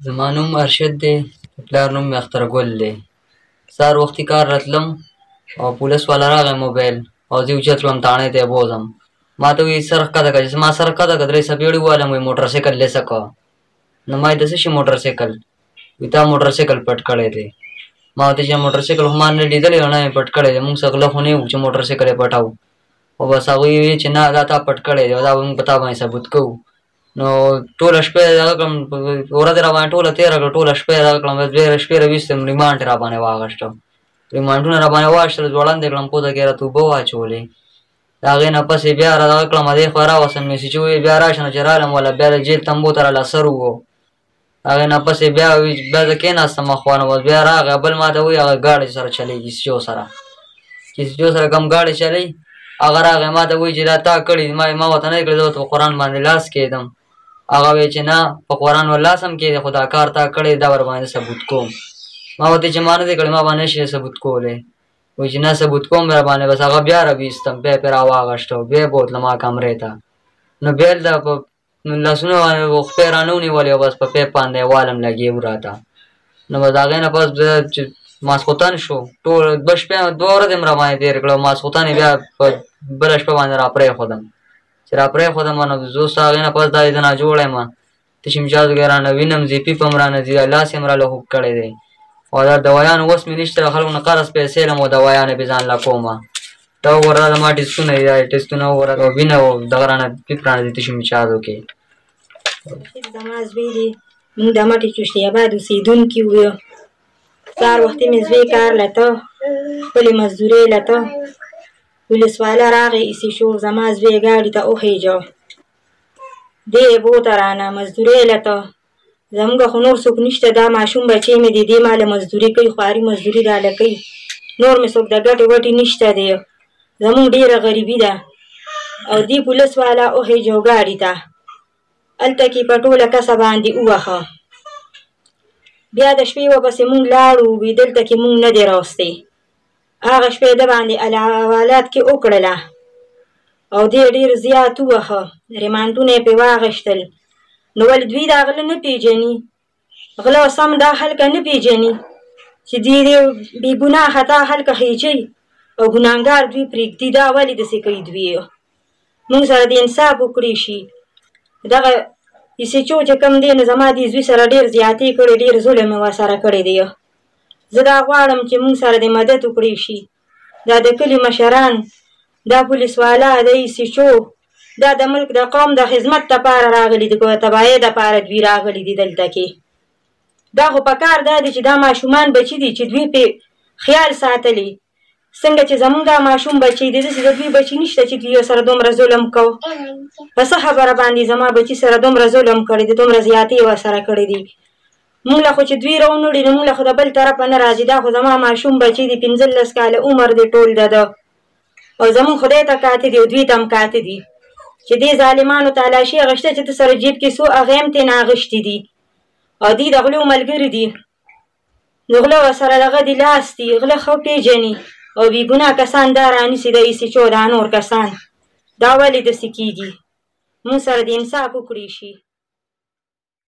زما نوم ارشد دی، د پلار نوم مې اخترګل دی. سهار وختي کار راتلم او پولیس والا راغی موبایل او زه اوچت شوم تاڼۍ ته یې بوځم. ما ته وایي سر ښکته کړه. چې زما سر ښکته کړه 3 څپېړې ووهلم. وایي موټرسایکل دې څه کوه؟ نو ما وایي د څه شي موټرسایکل؟ وایي تا موټرسایکل پټ کړی دی. ما ورته چې موټرسایکل خو ما نه لیدلی او نه مې پټ کړی دی. موږ څه غله خو نه یو چې موټرسایکل یې پټوو. خو بس هغوی ویل چې نه دا تا پټ کړی دی او دا به موږ په تا باندې ثبوت کوو. نو ټوله شپه یې دغه کړم، ورځ یې راباندې ټوله تېره کړه، ټوله شپه یې دغه کړم. بیا شپې راویستم، ریمانډ یې راباندې واخیسته. ریمانډونه راباندې واخیستل، ځوړند یې کړم، پوزه کې یې راته اوبه واچولې. د هغې نه پس یې بیا را دغه کړم، دې خوا راوستم. نو چې وایي بیا راشه. نو چې رالم وله بیا د جیل تمبو ته راله سر وو. هغې نه پس یې بیا زه کېناستم اخوا نو بیا راغی. بل ما ته وایي هغه ګاډۍ سره چلوي کیسجو سره، کیسجو سره کوم ګاډۍ چلوي هغه راغی. ما ته وایي چې دا تا کړي. ما ورته نه دی کړی، زه ورته په قرآن باندې لاس کېږدم. هغه وایي چې نه په قرآن ور لاس هم کېږدی، خو دا کار تا کړی دا ورباندې ثبوت کوم. ما ورته چې ما نه دی کړی، ما باندې نه شي ثبوت کولی. وایي چې نه ثبوت کوم راباندې. بس هغه بیا راویستم، بیا یې پرې راواغېسته او بیا یې بوتلم هغه کمرې ته. نو بیا یې دلته په لاسونه خپې یې رانه ونیولې او بس په پیپ باندې یې والم لګېږي راته. نو بس د هغې نه پس چې ماسخوتن شو، ټول 2 ورځې مې راباندې تېرې کړې او ماسخوتن یې بیا په بله شپه باندې راپرېښودم. چې راپرېښودم نو زه اوس د هغې نه پس دا زه ناجوړه یم، تش امتیازو کې رانه وینم، زیپي په هم رانه ځي، لاس یې هم راله خوږ کړی دی. او دا دوایانو اوس مې نشته، له خلکو نه قرض پیسې لرم او دوایان یې بې ځان له کومه. دا وګوره دا زما ټسټونه دي، دا ټسټونه وګوره او وینه او دغه رانه پیپ رانه ځي تش امتیازو کې. زما زوی دی، موږ د مټې چشتي آباد اوسېدونکي وو. سهار وختي مې زوی کار لته، خپلې مزدورۍ لته، پولیس والا راغی ایسې شو. زما زوی یې ګاډي ته وخېجه، دی یې بوته رانه مزدورۍ لته. زموږ خو نور څوک نشته، دا ماشوم بچی مې دی، دی ماله مزدوري کوي، خواري مزدوري راله کوي. نور مې څوک د ګټې وټې نشته دی. زموږ ډېره غریبي ده. او دی پولیس والا وخېجه ګاډي ته، هلته کې په ټوله کسه باندې ووهه. بیا د شپې ورپسې مونږ لاړو، وی دلته کې مونږ نه دی راوستی. هغه شپه یې ده باندې حوالات کې وکړله او دی ډېر زیات ووهه، ریمانډونه یې پرې واخیستل. نو ولې دوی دا غله نه پېژني؟ غله سم دا هلکه نه پېژني چې دوی بې ګناه خطا هلکه خېجئ او ګناهګار دوی پرېږدي. دا ولې داسې کوي دوی؟ مونږ سره د انصاف وکړی شي. دغه ایسچو چې کوم دی نو زما دې زوی سره ډېر زیاتې کړې، ډېر ظلم یې ورسره کړی دی. زه دا غواړم چې مونږ سره د مدد وکړی شي. دا د کلي مشران، دا پولیس والا، د ایسچو، دا د ملک د قوم د خدمت دپاره راغلي دي، د تباهۍ دپاره دوی راغلي دي دلته کې. دا خو په کار دا دی چې دا ماشومان بچي دي چې دوی پرې خیال ساتلی. څنګه چې زمونږ دا ماشوم بچی دی، داسې د دوی بچي نشته چې دوی سره دومره ظلم کو. په څه خبره باندې زما بچي سره دومره ظلم کړی دی، دومره زیاتې یې ورسره کړی دي. مونږ له خو چې دوی راونړي نو مونږ له خو د بل طرفه نه راځي. دا خو زما ماشوم بچی دی، 15 کاله عمر دی ټول د ده. او زمونږ خدای ته کاته دي او دوی ته هم کاته دي چې دې ظالمانو تلاشي اخیسته چې ته سره جیب کې څو هغې هم ترېنه اخیستي دي. او دوی د غلو ملګري دي، د غله ورسره دغه دي لاس دي، غله ښه پېژني او بې ګناه کسان دا رانیسي، د ایسچو دا نور کسان. دا ولې داسې کېږي؟ مونږ سره د انصاف وکړی شي.